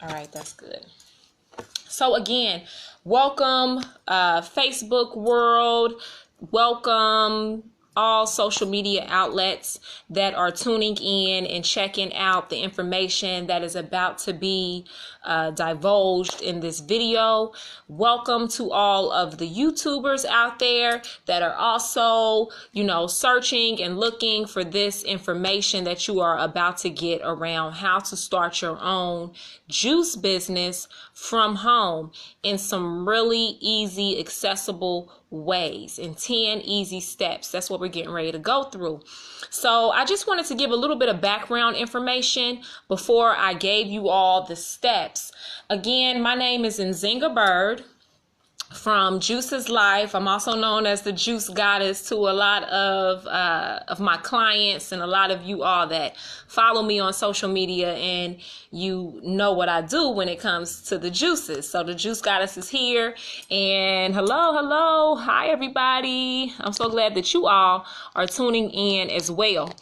All right, that's good. So again, welcome Facebook world. Welcome all social media outlets that are tuning in and checking out the information that is about to be divulged in this video. Welcome to all of the YouTubers out there that are also, searching and looking for this information that you are about to get around how to start your own juice business from home in some really easy, accessible ways, in 10 easy steps. That's what we're getting ready to go through. So I just wanted to give a little bit of background information before I gave you all the steps. Again, my name is Nzinga Bird from Juice's Life. I'm also known as the Juice Goddess to a lot of my clients and a lot of you all that follow me on social media, and you know what I do when it comes to the juices. So the Juice Goddess is here, and hello, hi everybody. I'm so glad that you all are tuning in as well.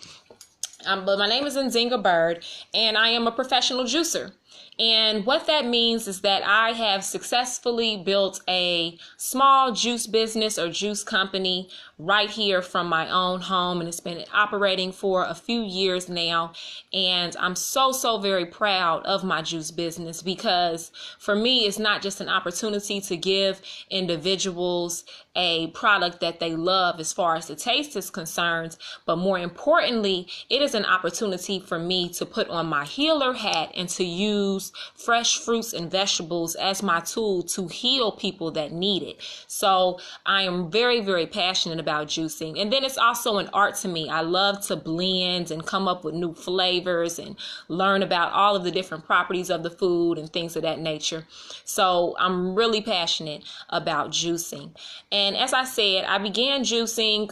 But my name is Nzinga Bird, and I am a professional juicer. And what that means is that I have successfully built a small juice business or juice company right here from my own home. And it's been operating for a few years now. And I'm so very proud of my juice business, because for me, it's not just an opportunity to give individuals a product that they love as far as the taste is concerned, but more importantly, it is an opportunity for me to put on my healer hat and to use fresh fruits and vegetables as my tool to heal people that need it. So I am very passionate about juicing. And then it's also an art to me. I love to blend and come up with new flavors and learn about all of the different properties of the food and things of that nature. So I'm really passionate about juicing. And as I said, I began juicing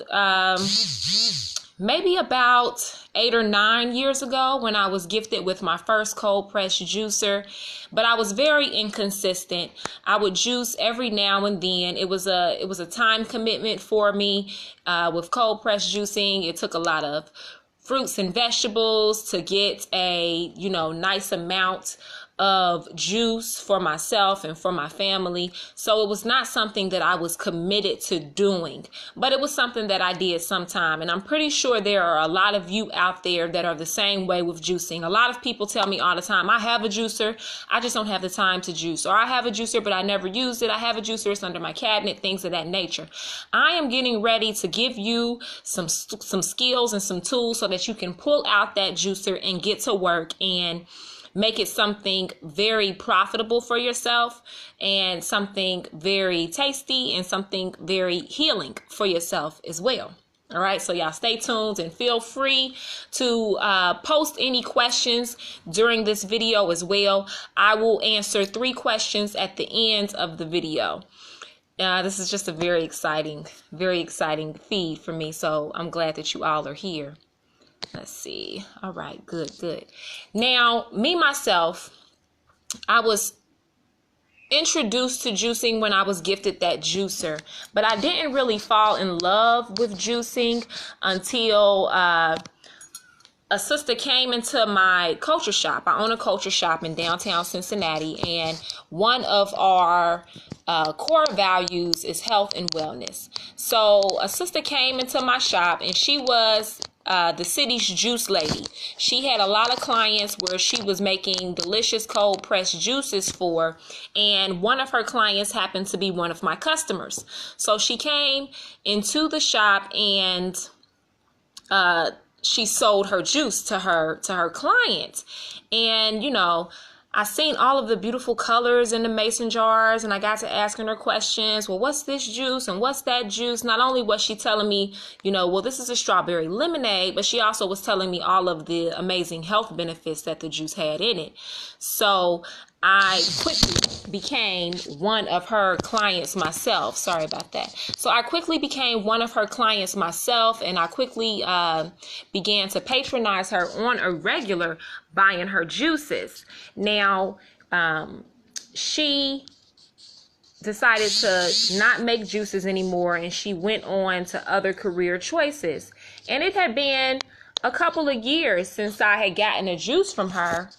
maybe about 8 or 9 years ago when I was gifted with my first cold press juicer, but I was very inconsistent. I would juice every now and then. It was a time commitment for me with cold press juicing. It took a lot of fruits and vegetables to get a nice amount of juice for myself and for my family. So it was not something that I was committed to doing, but it was something that I did sometime. And I'm pretty sure there are a lot of you out there that are the same way with juicing. A lot of people tell me all the time, I have a juicer, I just don't have the time to juice. Or I have a juicer, but I never used it. I have a juicer, it's under my cabinet, things of that nature. I am getting ready to give you some skills and some tools so that you can pull out that juicer and get to work and make it something very profitable for yourself and something very tasty and something very healing for yourself as well. All right, so y'all stay tuned and feel free to post any questions during this video as well. I will answer 3 questions at the end of the video. This is just a very exciting feed for me, so I'm glad that you all are here. Let's see. All right, good. Now, me, myself, I was introduced to juicing when I was gifted that juicer, but I didn't really fall in love with juicing until a sister came into my culture shop. I own a culture shop in downtown Cincinnati, and one of our core values is health and wellness. So a sister came into my shop, and she was the city's juice lady. She had a lot of clients where she was making delicious cold pressed juices for, and one of her clients happened to be one of my customers. So she came into the shop and she sold her juice to her client. And I seen all of the beautiful colors in the mason jars, and I got to asking her questions. Well, what's this juice and what's that juice? Not only was she telling me, well, this is a strawberry lemonade, but she also was telling me all of the amazing health benefits that the juice had in it. So I quickly became one of her clients myself. Sorry about that. So I quickly became one of her clients myself, and I quickly began to patronize her on a regular, buying her juices. Now, she decided to not make juices anymore, and she went on to other career choices. And it had been a couple of years since I had gotten a juice from her.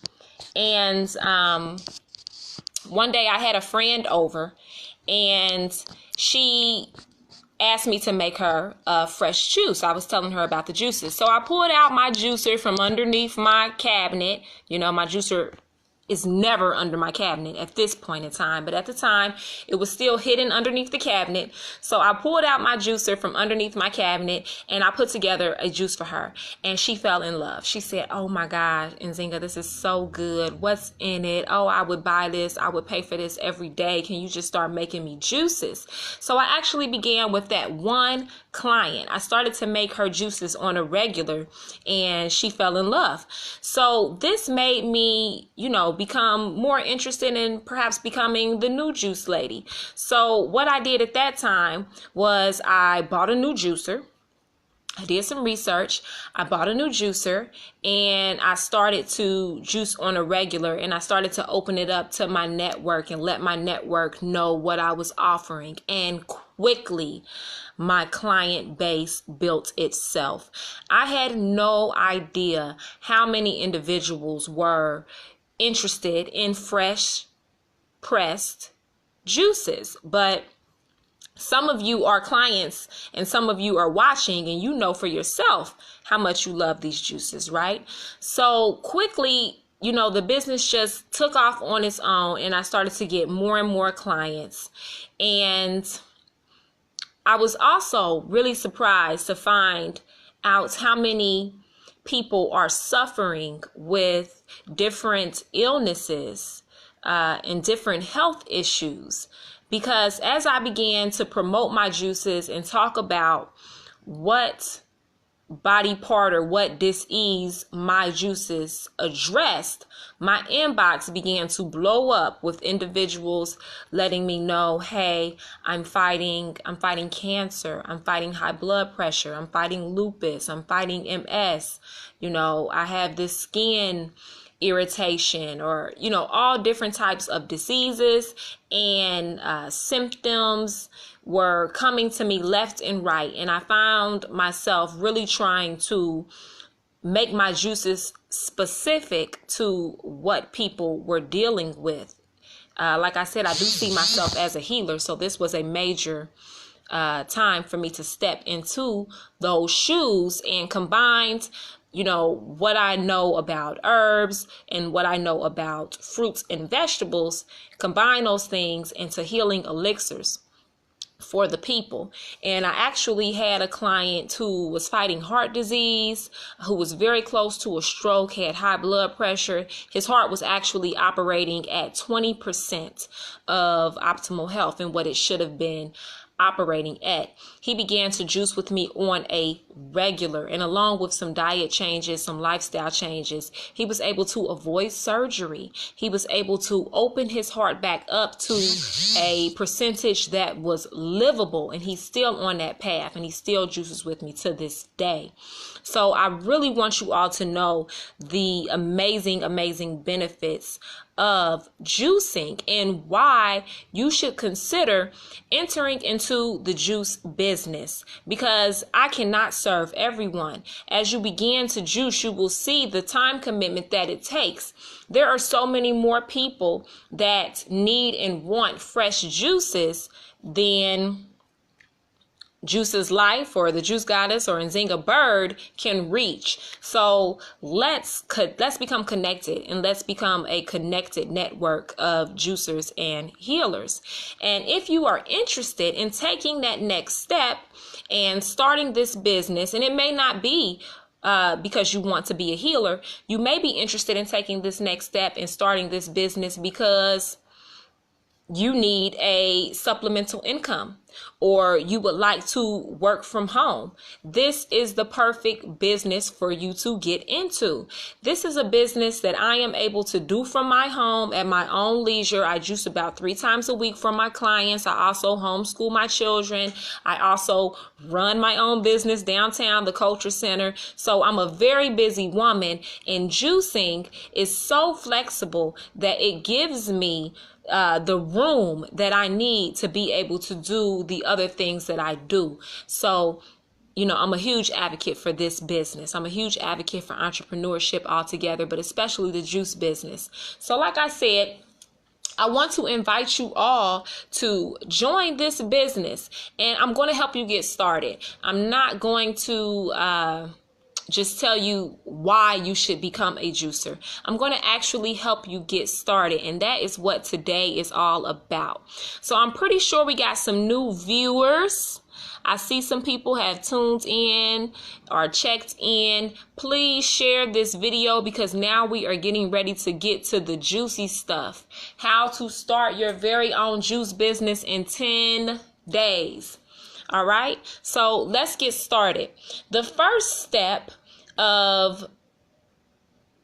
And one day I had a friend over, and she asked me to make her a fresh juice. I was telling her about the juices. So I pulled out my juicer from underneath my cabinet. You know, my juicer is never under my cabinet at this point in time, but at the time it was still hidden underneath the cabinet. So I pulled out my juicer from underneath my cabinet and I put together a juice for her, and she fell in love. She said, "Oh my God, Nzinga, this is so good. What's in it? Oh, I would buy this. I would pay for this every day. Can you just start making me juices?" So I actually began with that one client. I started to make her juices on a regular, and she fell in love. So this made me, become more interested in perhaps becoming the new juice lady. So what I did at that time was I bought a new juicer. I did some research. I bought a new juicer, and I started to juice on a regular, and I started to open it up to my network and let my network know what I was offering. And quickly, my client base built itself. I had no idea how many individuals were interested in fresh pressed juices, but some of you are clients and some of you are watching, and you know for yourself how much you love these juices, right? So quickly, the business just took off on its own, and I started to get more and more clients. And I was also really surprised to find out how many people are suffering with different illnesses and different health issues. Because as I began to promote my juices and talk about what body part or what disease my juices addressed, my inbox began to blow up with individuals letting me know, "Hey, I'm fighting cancer, I'm fighting high blood pressure, I'm fighting lupus, I'm fighting MS, I have this skin irritation," or all different types of diseases and symptoms were coming to me left and right. And I found myself really trying to make my juices specific to what people were dealing with. Like I said, I do see myself as a healer, so this was a major time for me to step into those shoes, and combined what I know about herbs and what I know about fruits and vegetables, combine those things into healing elixirs for the people. And I actually had a client who was fighting heart disease, who was very close to a stroke, had high blood pressure. His heart was actually operating at 20% of optimal health and what it should have been operating at. He began to juice with me on a regular, and along with some diet changes, some lifestyle changes, he was able to avoid surgery. He was able to open his heart back up to a percentage that was livable, and he's still on that path, and he still juices with me to this day. So I really want you all to know the amazing benefits of juicing and why you should consider entering into the juice business, because I cannot serve everyone. As you begin to juice, you will see the time commitment that it takes. There are so many more people that need and want fresh juices than Juice's Life or the Juice Goddess or Nzinga Bird can reach. So let's become connected, and let's become a connected network of juicers and healers. And if you are interested in taking that next step and starting this business, and it may not be because you want to be a healer, you may be interested in taking this next step and starting this business because you need a supplemental income, or you would like to work from home. This is the perfect business for you to get into. This is a business that I am able to do from my home at my own leisure. I juice about 3 times a week for my clients. I also homeschool my children. I also run my own business downtown, the Culture Center. So I'm a very busy woman, and juicing is so flexible that it gives me the room that I need to be able to do the other things that I do. So I'm a huge advocate for this business. I'm a huge advocate for entrepreneurship altogether, but especially the juice business. So like I said, I want to invite you all to join this business, and I'm going to help you get started. I'm not going to just tell you why you should become a juicer. I'm going to actually help you get started, and that is what today is all about. So I'm pretty sure we got some new viewers. I see some people have tuned in or checked in. Please share this video, because now we are getting ready to get to the juicy stuff. How to start your very own juice business in 10 days. All right, so let's get started. The first step of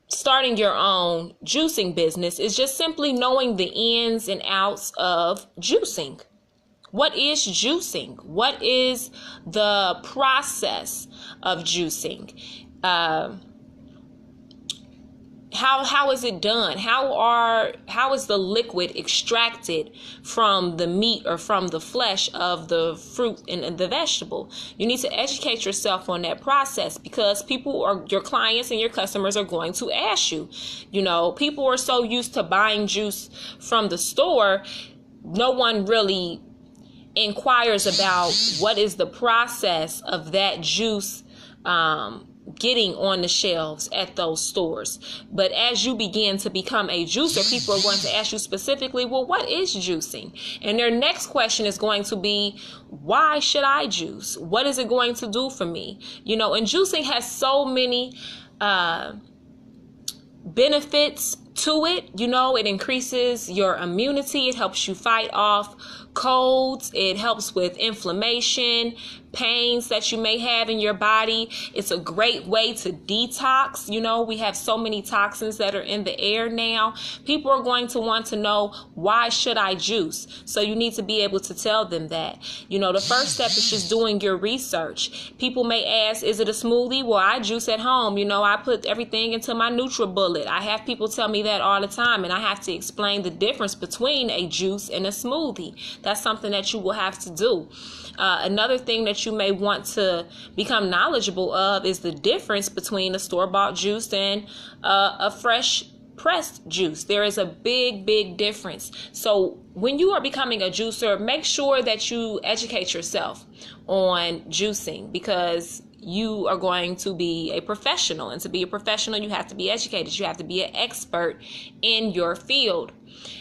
starting your own juicing business is just simply knowing the ins and outs of juicing. What is juicing? What is the process of juicing? How is it done? How is the liquid extracted from the meat or from the flesh of the fruit and the vegetable? You need to educate yourself on that process, because your clients and your customers are going to ask you. People are so used to buying juice from the store, no one really inquires about what is the process of that juice getting on the shelves at those stores. But as you begin to become a juicer, people are going to ask you specifically, well, what is juicing? And their next question is going to be, why should I juice? What is it going to do for me? And juicing has so many benefits to it. It increases your immunity. It helps you fight off colds. It helps with inflammation, pains that you may have in your body. It's a great way to detox. We have so many toxins that are in the air now. People are going to want to know, why should I juice? So you need to be able to tell them that. The first step is just doing your research. People may ask, is it a smoothie? Well, I juice at home. I put everything into my NutriBullet. I have people tell me that all the time, and I have to explain the difference between a juice and a smoothie. That's something that you will have to do. Another thing that you may want to become knowledgeable of is the difference between a store-bought juice and a fresh pressed juice. There is a big difference. So when you are becoming a juicer, make sure that you educate yourself on juicing, because you are going to be a professional, and to be a professional, you have to be educated. You have to be an expert in your field.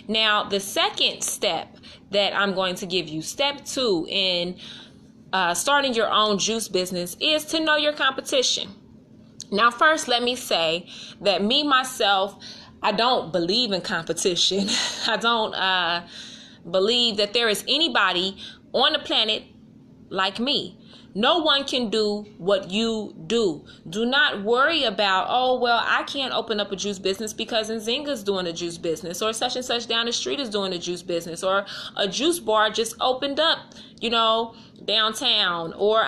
Now, the second step that I'm going to give you, step 2 in starting your own juice business, is to know your competition. Now, first, let me say that myself, I don't believe in competition. I don't believe that there is anybody on the planet like me. No one can do what you do. Do not worry about, oh, well, I can't open up a juice business because Nzinga's doing a juice business, or such and such down the street is doing a juice business, or a juice bar just opened up, downtown, or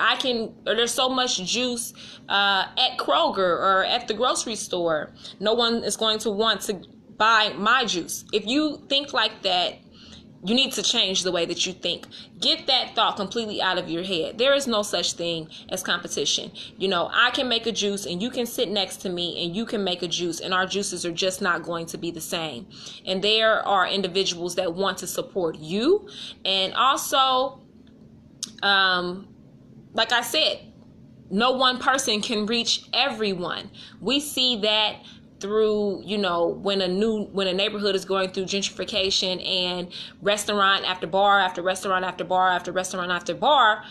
there's so much juice at Kroger or at the grocery store. No one is going to want to buy my juice. If you think like that, you need to change the way that you think. Get that thought completely out of your head. There is no such thing as competition. I can make a juice and you can sit next to me and you can make a juice, and our juices are just not going to be the same. And there are individuals that want to support you. And also, like I said, no one person can reach everyone. We see that through, when a neighborhood is going through gentrification, and restaurant after bar after restaurant after bar after restaurant after bar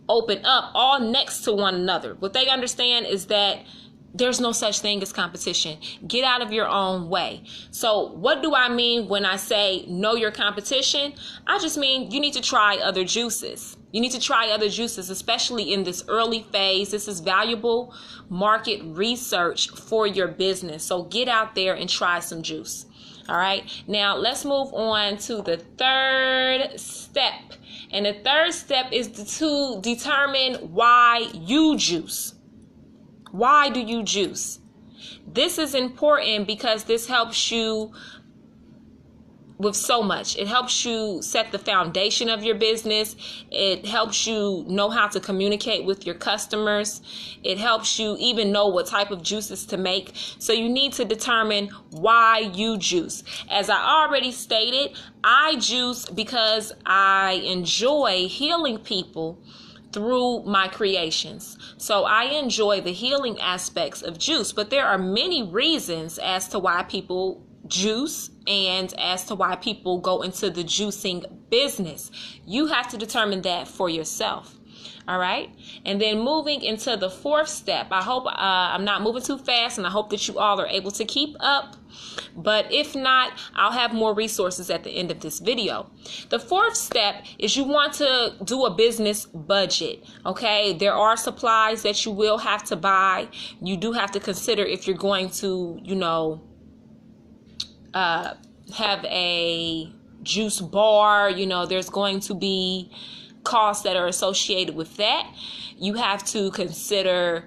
open up all next to one another. What they understand is that there's no such thing as competition. Get out of your own way. So what do I mean when I say know your competition? I just mean you need to try other juices. You need to try other juices, especially in this early phase. This is valuable market research for your business. So get out there and try some juice. All right. Now let's move on to the third step. And the third step is to determine why you juice. Why do you juice? This is important because this helps you with so much. It helps you set the foundation of your business. It helps you know how to communicate with your customers. It helps you even know what type of juices to make. So you need to determine why you juice. As I already stated, I juice because I enjoy healing people through my creations. So I enjoy the healing aspects of juice, but there are many reasons as to why people juice and as to why people go into the juicing business. You have to determine that for yourself. All right. And then moving into the fourth step, I hope I'm not moving too fast, and I hope that you all are able to keep up. But if not, I'll have more resources at the end of this video. The fourth step is you want to do a business budget. Okay, there are supplies that you will have to buy. You do have to consider if you're going to, have a juice bar. There's going to be costs that are associated with that. You have to consider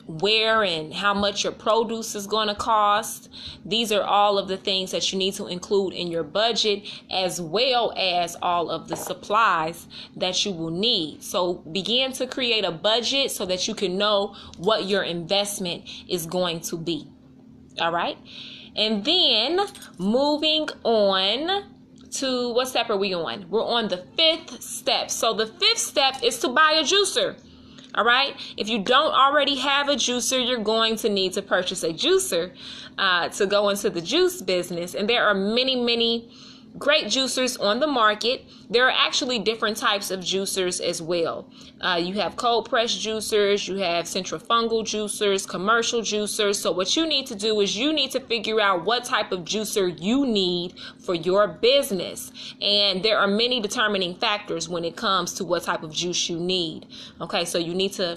where and how much your produce is going to cost. These are all of the things that you need to include in your budget, as well as all of the supplies that you will need. So begin to create a budget so that you can know what your investment is going to be. All right. And then moving on to, what step are we on? We're on the fifth step. So the fifth step is to buy a juicer. All right. If you don't already have a juicer, you're going to need to purchase a juicer to go into the juice business. And there are many, many great juicers on the market. There are actually different types of juicers as well. You have cold press juicers, you have centrifugal juicers, commercial juicers. So what you need to do is you need to figure out what type of juicer you need for your business. And there are many determining factors when it comes to what type of juice you need. Okay, so you need to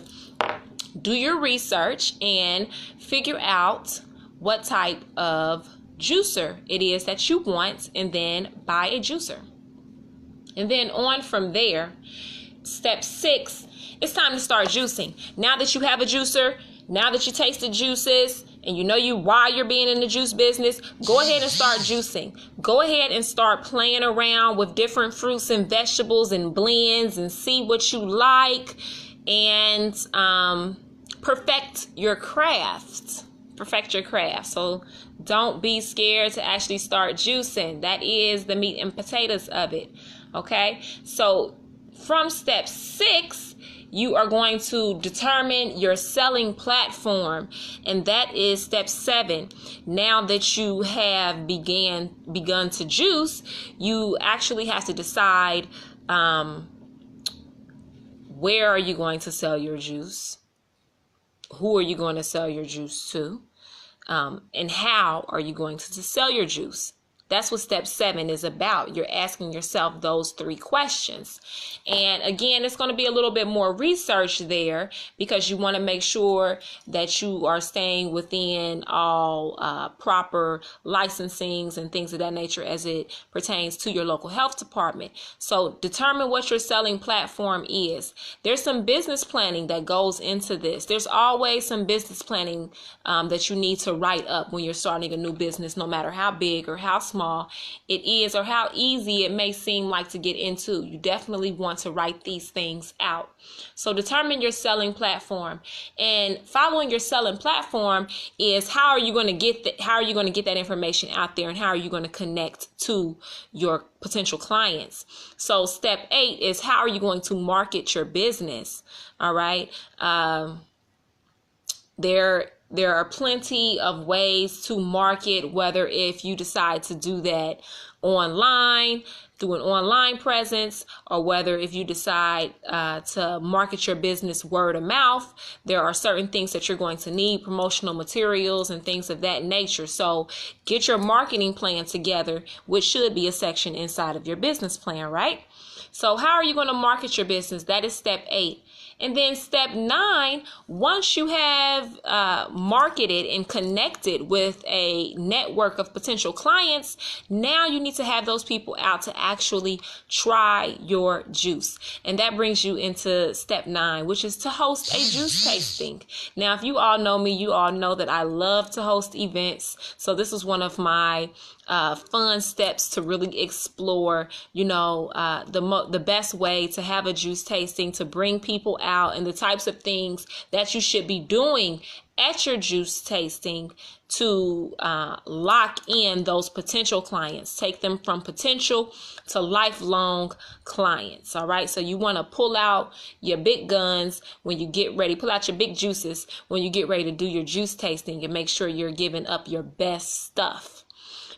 do your research and figure out what type of juicer it is that you want, and then buy a juicer. And then on from there, step 6, it's time to start juicing. Now that you have a juicer, now that you taste the juices and you know why you're being in the juice business, go ahead and start juicing. Go ahead and start playing around with different fruits and vegetables and blends and see what you like, and perfect your craft. So don't be scared to actually start juicing. That is the meat and potatoes of it. Okay. So from step 6, you are going to determine your selling platform. And that is step 7. Now that you have begun to juice, you actually have to decide where are you going to sell your juice? Who are you going to sell your juice to? And how are you going to sell your juice? That's what step 7 is about. You're asking yourself those 3 questions. And again, it's going to be a little bit more research there, because you want to make sure that you are staying within all proper licensings and things of that nature as it pertains to your local health department. So determine what your selling platform is. There's some business planning that goes into this. There's always some business planning that you need to write up when you're starting a new business, no matter how big or how small it is, or how easy it may seem like to get into. You definitely want to write these things out. So determine your selling platform, and following your selling platform is how are you going to get that information out there, and how are you going to connect to your potential clients. So step 8 is how are you going to market your business. All right. There are plenty of ways to market, whether if you decide to do that online, through an online presence, or whether if you decide to market your business word of mouth. There are certain things that you're going to need, promotional materials and things of that nature. So get your marketing plan together, which should be a section inside of your business plan, right? So how are you going to market your business? That is step 8. And then step 9, once you have marketed and connected with a network of potential clients, now you need to have those people out to actually try your juice. And that brings you into step 9, which is to host a juice tasting. Now, if you all know me, you all know that I love to host events. So this is one of my fun steps to really explore, the best way to have a juice tasting, to bring people out, and the types of things that you should be doing at your juice tasting to lock in those potential clients, take them from potential to lifelong clients. All right. So you want to pull out your big guns when you get ready, pull out your big juices when you get ready to do your juice tasting, and make sure you're giving up your best stuff.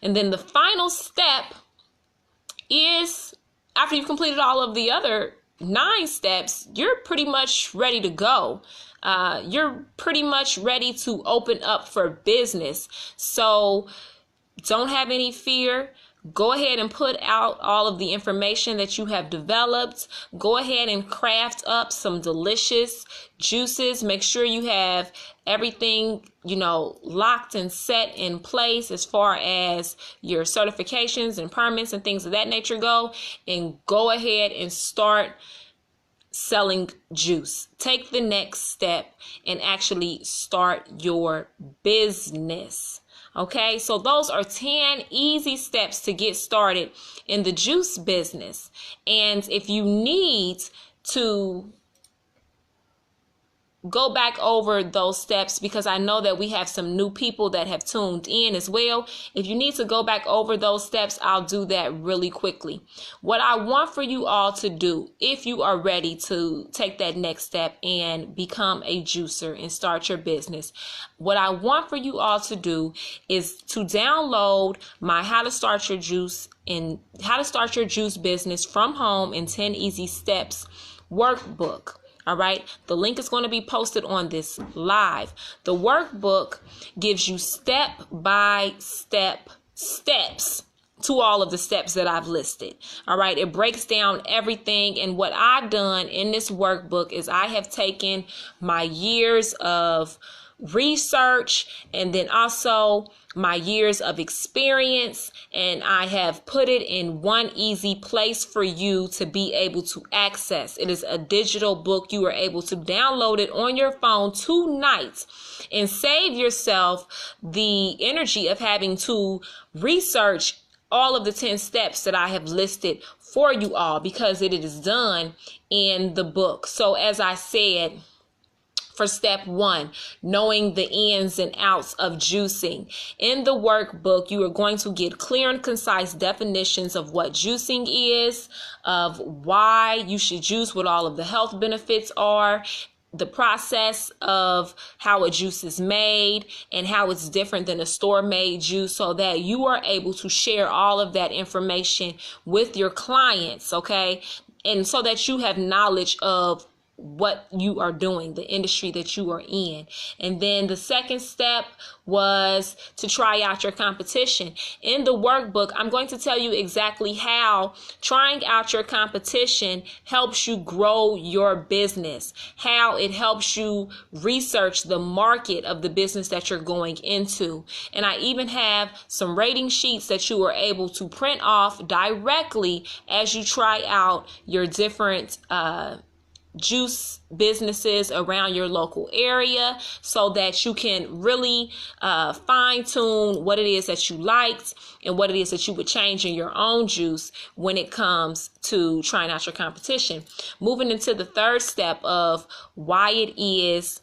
And then the final step is, after you've completed all of the other 9 steps, you're pretty much ready to go. You're pretty much ready to open up for business. So don't have any fear. Go ahead and put out all of the information that you have developed. Go ahead and craft up some delicious juices. Make sure you have everything, locked and set in place as far as your certifications and permits and things of that nature go. And go ahead and start selling juice. Take the next step and actually start your business. Okay, so those are 10 easy steps to get started in the juice business. And if you need to go back over those steps, because I know that we have some new people that have tuned in as well. If you need to go back over those steps, I'll do that really quickly. What I want for you all to do, if you are ready to take that next step and become a juicer and start your business, what I want for you all to do is to download my How to Start Your Juice Business from Home in 10 Easy Steps workbook. All right. The link is going to be posted on this live. The workbook gives you step-by-step steps to all of the steps that I've listed. All right. It breaks down everything. And what I've done in this workbook is I have taken my years of research and then also my years of experience, and I have put it in one easy place for you to be able to access. It is a digital book. You are able to download it on your phone tonight and save yourself the energy of having to research all of the 10 steps that I have listed for you all, because it is done in the book. So as I said, for step 1, knowing the ins and outs of juicing. In the workbook, you are going to get clear and concise definitions of what juicing is, of why you should juice, what all of the health benefits are, the process of how a juice is made, and how it's different than a store-made juice, so that you are able to share all of that information with your clients, okay? And so that you have knowledge of what you are doing, the industry that you are in. And then the second step was to try out your competition. In the workbook, I'm going to tell you exactly how trying out your competition helps you grow your business, how it helps you research the market of the business that you're going into. And I even have some rating sheets that you are able to print off directly as you try out your different juice businesses around your local area, so that you can really fine-tune what it is that you liked and what it is that you would change in your own juice when it comes to trying out your competition. Moving into the third step of why it is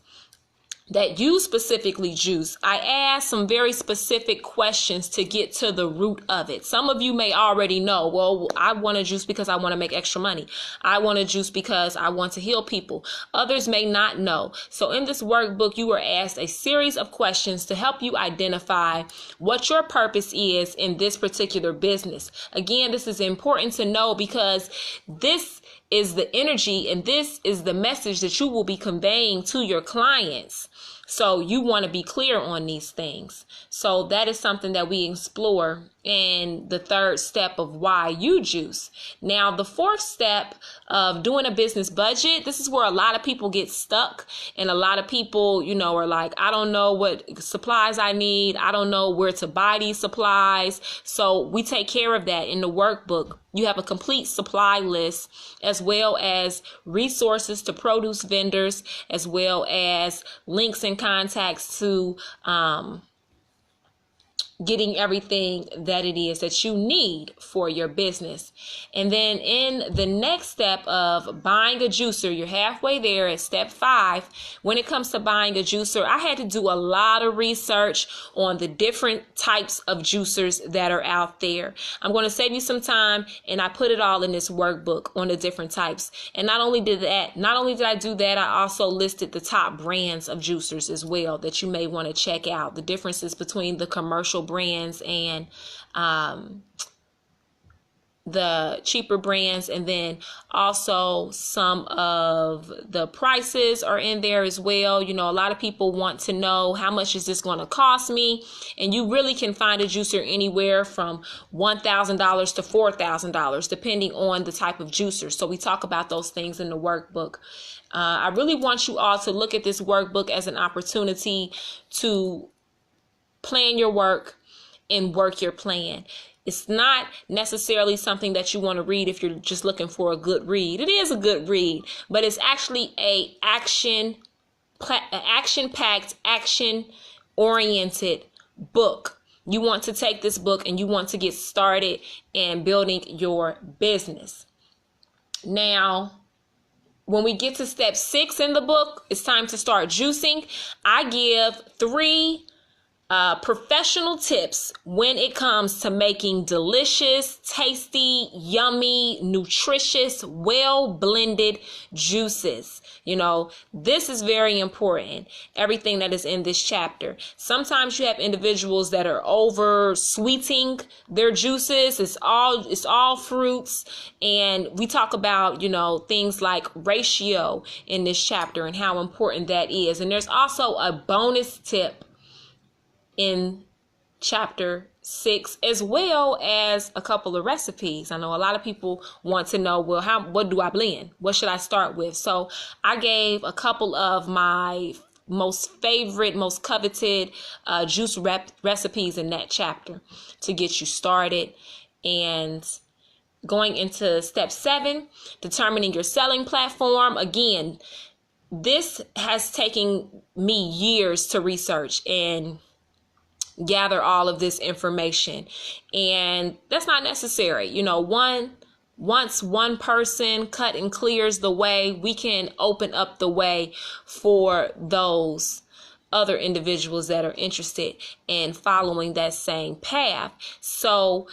that you specifically juice, I asked some very specific questions to get to the root of it. Some of you may already know, well, I want to juice because I want to make extra money. I want to juice because I want to heal people. Others may not know. So in this workbook, you were asked a series of questions to help you identify what your purpose is in this particular business. Again, this is important to know, because this is the energy and this is the message that you will be conveying to your clients. So you want to be clear on these things. So that is something that we explore in the third step of why you juice. Now, the fourth step of doing a business budget, this is where a lot of people get stuck, and a lot of people, are like, I don't know what supplies I need. I don't know where to buy these supplies. So we take care of that in the workbook. You have a complete supply list, as well as resources to produce vendors, as well as links and contacts to getting everything that it is that you need for your business. And then in the next step of buying a juicer, you're halfway there at step 5. When it comes to buying a juicer, I had to do a lot of research on the different types of juicers that are out there. I'm going to save you some time, and I put it all in this workbook on the different types. And not only did I do that, I also listed the top brands of juicers as well that you may want to check out, the differences between the commercial brands and the cheaper brands, and then also some of the prices are in there as well. You know, a lot of people want to know, how much is this going to cost me? And you really can find a juicer anywhere from $1,000 to $4,000 depending on the type of juicer. So we talk about those things in the workbook. I really want you all to look at this workbook as an opportunity to plan your work and work your plan. It's not necessarily something that you want to read if you're just looking for a good read. It is a good read, but it's actually an action-packed, action-oriented book. You want to take this book and you want to get started in building your business. Now, when we get to step 6 in the book, it's time to start juicing. I give 3 professional tips when it comes to making delicious, tasty, yummy, nutritious, well-blended juices. You know, this is very important, everything that is in this chapter. Sometimes you have individuals that are over sweetening their juices. It's all fruits. And we talk about, you know, things like ratio in this chapter and how important that is. And there's also a bonus tip in chapter 6, as well as a couple of recipes. I know a lot of people want to know, well, what do I blend? What should I start with? So I gave a couple of my most favorite, most coveted juice recipes in that chapter to get you started. And going into step 7, determining your selling platform. Again, this has taken me years to research and gather all of this information, and that's not necessary. You know, once one person cut and clears the way, we can open up the way for those other individuals that are interested in following that same path. So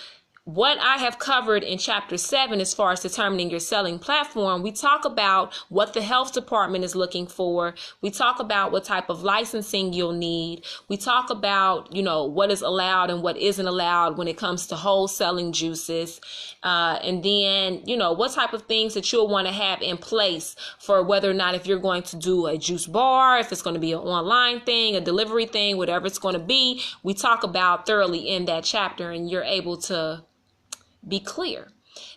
what I have covered in chapter 7, as far as determining your selling platform, we talk about what the health department is looking for. We talk about what type of licensing you'll need. We talk about, you know, what is allowed and what isn't allowed when it comes to wholesaling juices. And then, you know, what type of things that you'll want to have in place for whether or not, if you're going to do a juice bar, if it's going to be an online thing, a delivery thing, whatever it's going to be, we talk about thoroughly in that chapter, and you're able to be clear.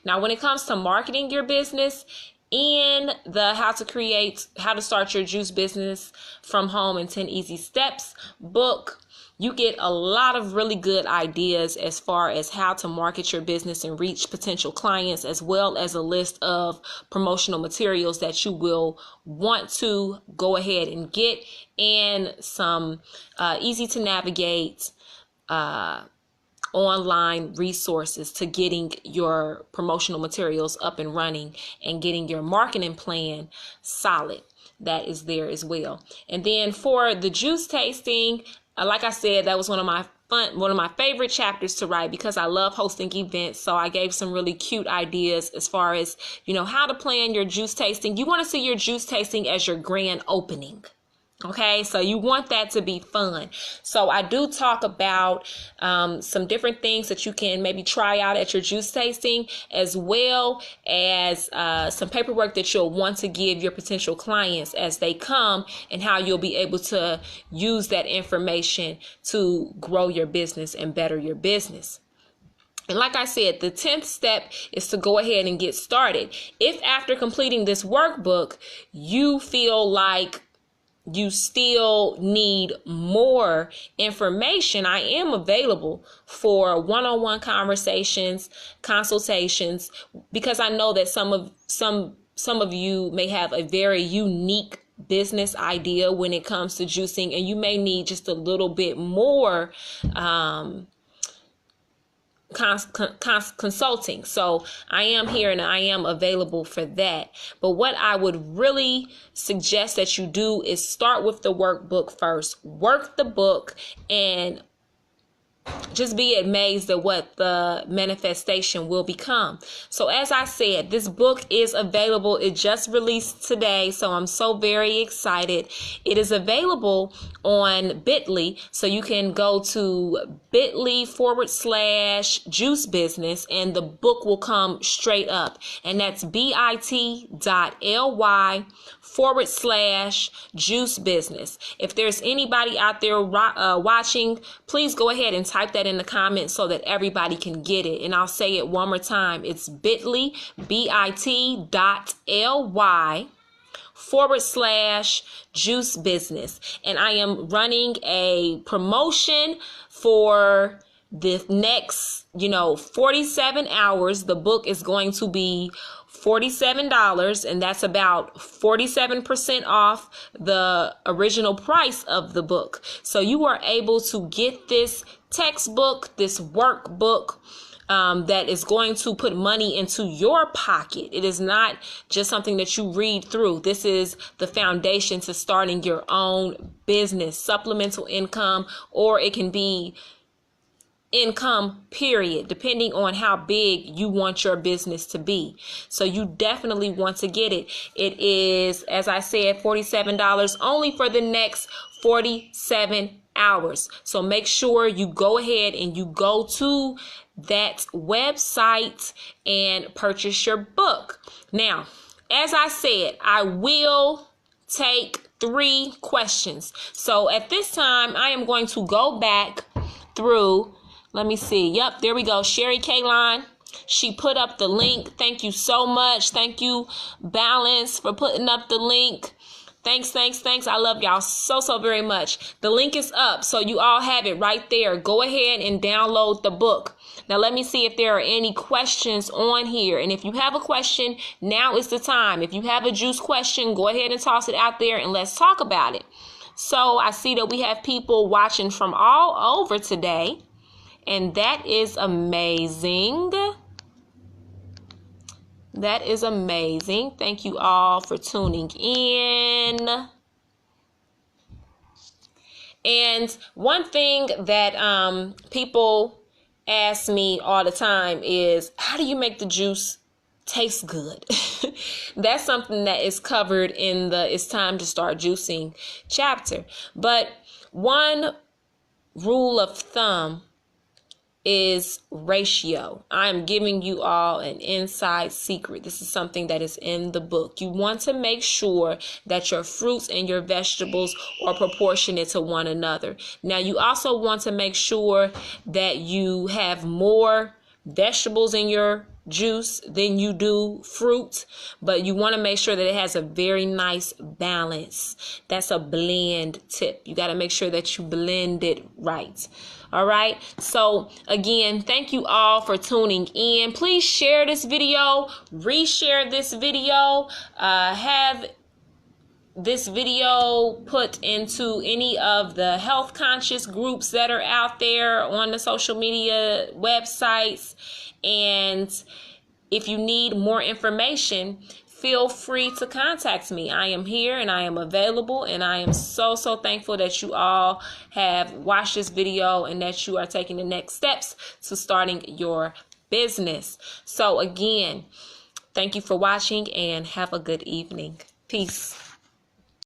Now, when it comes to marketing your business, in the how to start your juice business from home in 10 easy steps book, you get a lot of really good ideas as far as how to market your business and reach potential clients, as well as a list of promotional materials that you will want to go ahead and get, and some easy to navigate online resources to getting your promotional materials up and running and getting your marketing plan solid. That is there as well. And then for the juice tasting, like I said, that was one of my favorite chapters to write, because I love hosting events. So I gave some really cute ideas as far as, you know, how to plan your juice tasting. You want to see your juice tasting as your grand opening. Okay, so you want that to be fun. So I do talk about some different things that you can maybe try out at your juice tasting, as well as some paperwork that you'll want to give your potential clients as they come, and how you'll be able to use that information to grow your business and better your business. And like I said, the 10th step is to go ahead and get started. If after completing this workbook, you feel like you still need more information, I am available for one-on-one conversations, consultations, because I know that some of you may have a very unique business idea when it comes to juicing, and you may need just a little bit more consulting. So I am here and I am available for that. But what I would really suggest that you do is start with the workbook first. Work the book and just be amazed at what the manifestation will become. So as I said, this book is available. It just released today, so I'm so very excited. It is available on Bitly, so you can go to bit.ly/juice business and the book will come straight up. And that's bit.ly/juice business. If there's anybody out there watching, please go ahead and type that in the comments so that everybody can get it. And I'll say it one more time. It's bit.ly, bit.ly/juice business. And I am running a promotion for the next, 47 hours. The book is going to be $47, and that's about 47% off the original price of the book. So you are able to get this textbook, this workbook, that is going to put money into your pocket. It is not just something that you read through. This is the foundation to starting your own business, supplemental income, or it can be income, period, depending on how big you want your business to be. So you definitely want to get it. It is, as I said, $47 only for the next 47 hours. So make sure you go ahead and you go to that website and purchase your book. Now, as I said, I will take 3 questions. So at this time, I am going to go back through. Let me see. Yep, there we go. Sherry Kaline. She put up the link. Thank you so much. Thank you, Balance, for putting up the link. Thanks. I love y'all so very much. The link is up, so you all have it right there. Go ahead and download the book. Now, let me see if there are any questions on here. And if you have a question, now is the time. If you have a juice question, go ahead and toss it out there and let's talk about it. So I see that we have people watching from all over today. And that is amazing. That is amazing. Thank you all for tuning in. And one thing that people ask me all the time is, how do you make the juice taste good? That's something that is covered in the It's Time to Start Juicing chapter. But one rule of thumb is ratio. I'm giving you all an inside secret. This is something that is in the book. You want to make sure that your fruits and your vegetables are proportionate to one another. Now, you also want to make sure that you have more vegetables in your juice than you do fruit, but you want to make sure that it has a very nice balance. That's a blend tip. You got to make sure that you blend it right. All right. So again, thank you all for tuning in. Please share this video, reshare this video, have this video put into any of the health conscious groups that are out there on the social media websites. And if you need more information, feel free to contact me. I am here and I am available, and I am so thankful that you all have watched this video and that you are taking the next steps to starting your business. So again, thank you for watching and have a good evening. Peace.